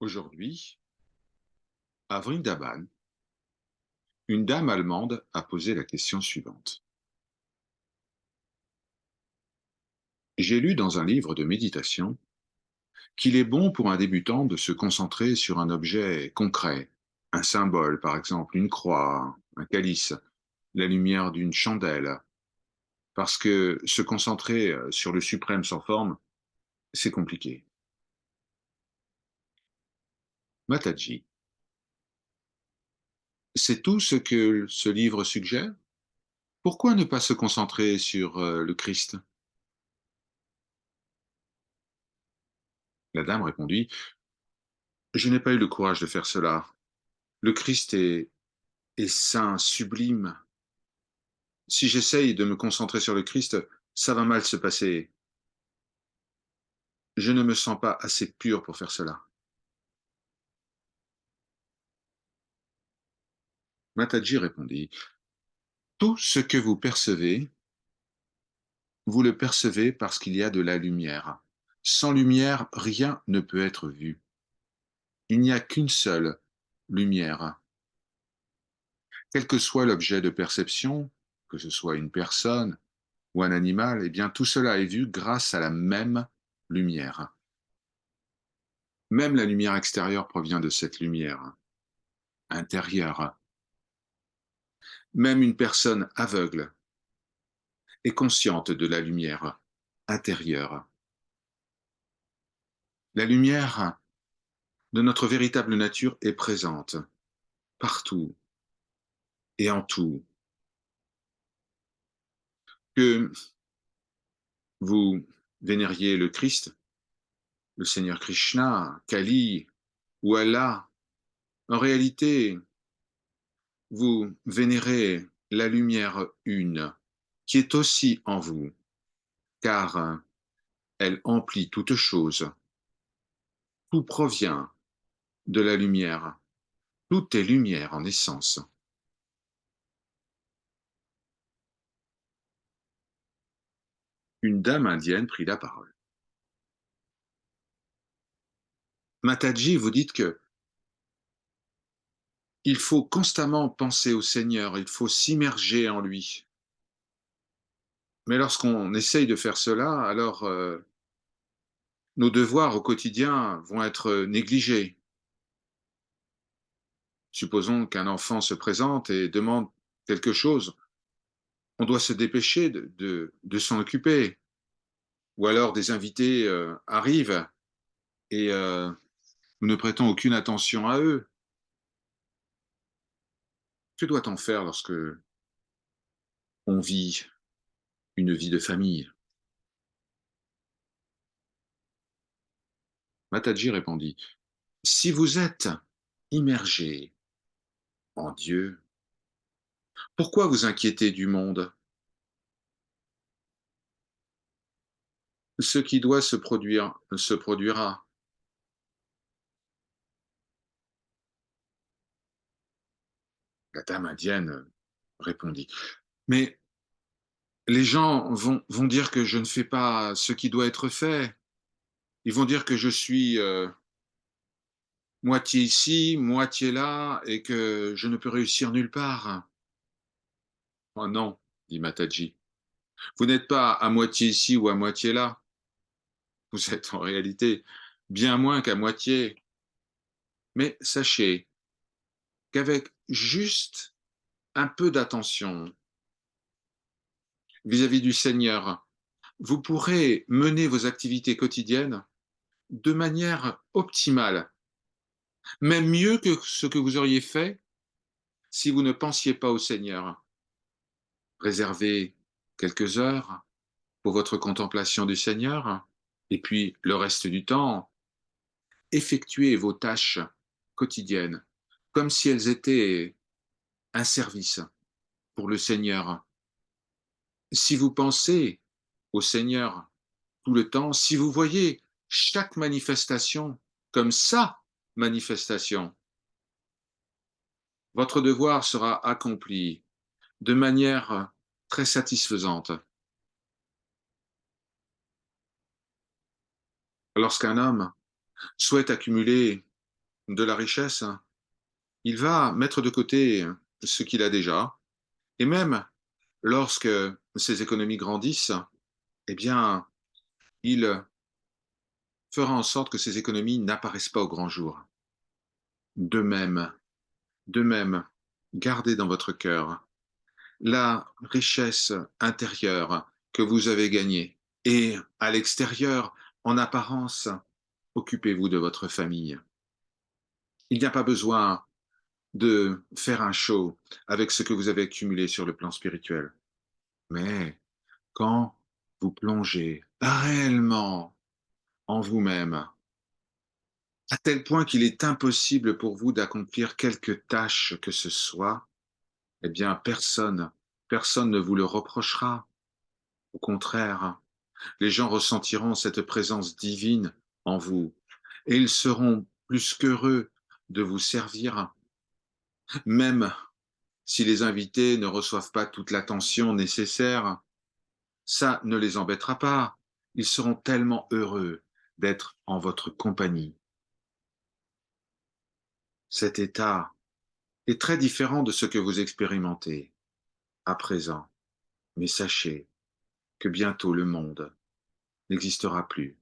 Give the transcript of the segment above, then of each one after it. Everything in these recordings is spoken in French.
Aujourd'hui, à Vrindavan, une dame allemande a posé la question suivante. J'ai lu dans un livre de méditation qu'il est bon pour un débutant de se concentrer sur un objet concret, un symbole par exemple, une croix, un calice, la lumière d'une chandelle, parce que se concentrer sur le suprême sans forme, c'est compliqué. Mataji, c'est tout ce que ce livre suggère? Pourquoi ne pas se concentrer sur le Christ? La dame répondit, je n'ai pas eu le courage de faire cela. Le Christ est saint, sublime. Si j'essaye de me concentrer sur le Christ, ça va mal se passer. Je ne me sens pas assez pur pour faire cela. Mataji répondit, tout ce que vous le percevez parce qu'il y a de la lumière. Sans lumière, rien ne peut être vu. Il n'y a qu'une seule lumière. Quel que soit l'objet de perception, que ce soit une personne ou un animal, eh bien tout cela est vu grâce à la même lumière. Même la lumière extérieure provient de cette lumière intérieure. Même une personne aveugle est consciente de la lumière intérieure. La lumière de notre véritable nature est présente partout et en tout. Que vous vénériez le Christ, le Seigneur Krishna, Kali ou Allah, en réalité, vous vénérez la lumière une qui est aussi en vous, car elle emplit toute chose. Tout provient de la lumière. Tout est lumière en essence. Une dame indienne prit la parole. Mataji, vous dites que il faut constamment penser au Seigneur, il faut s'immerger en lui. Mais lorsqu'on essaye de faire cela, alors nos devoirs au quotidien vont être négligés. Supposons qu'un enfant se présente et demande quelque chose. On doit se dépêcher de s'en occuper. Ou alors des invités arrivent et nous ne prêtons aucune attention à eux. Que doit-on faire lorsque on vit une vie de famille? Mataji répondit, si vous êtes immergé en Dieu, pourquoi vous inquiétez du monde? Ce qui doit se produire se produira. La dame indienne répondit, mais les gens vont dire que je ne fais pas ce qui doit être fait. Ils vont dire que je suis moitié ici, moitié là, et que je ne peux réussir nulle part. Oh non, dit Mataji, vous n'êtes pas à moitié ici ou à moitié là. Vous êtes en réalité bien moins qu'à moitié. Mais sachez qu'avec juste un peu d'attention vis-à-vis du Seigneur, vous pourrez mener vos activités quotidiennes de manière optimale, même mieux que ce que vous auriez fait si vous ne pensiez pas au Seigneur. Réservez quelques heures pour votre contemplation du Seigneur, et puis le reste du temps, effectuez vos tâches quotidiennes comme si elles étaient un service pour le Seigneur. Si vous pensez au Seigneur tout le temps, si vous voyez chaque manifestation comme sa manifestation, votre devoir sera accompli de manière très satisfaisante. Lorsqu'un homme souhaite accumuler de la richesse, il va mettre de côté ce qu'il a déjà, et même lorsque ses économies grandissent, eh bien, il fera en sorte que ces économies n'apparaissent pas au grand jour. De même, de même, gardez dans votre cœur la richesse intérieure que vous avez gagnée. Et à l'extérieur, en apparence, occupez-vous de votre famille. Il n'y a pas besoin de faire un show avec ce que vous avez accumulé sur le plan spirituel. Mais quand vous plongez réellement en vous-même, à tel point qu'il est impossible pour vous d'accomplir quelque tâche que ce soit, eh bien personne ne vous le reprochera. Au contraire, les gens ressentiront cette présence divine en vous et ils seront plus qu'heureux de vous servir, même si les invités ne reçoivent pas toute l'attention nécessaire. Ça ne les embêtera pas. Ils seront tellement heureux d'être en votre compagnie. Cet état est très différent de ce que vous expérimentez à présent, mais sachez que bientôt le monde n'existera plus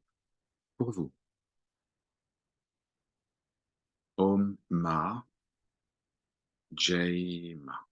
pour vous. Om Ma Jai Ma.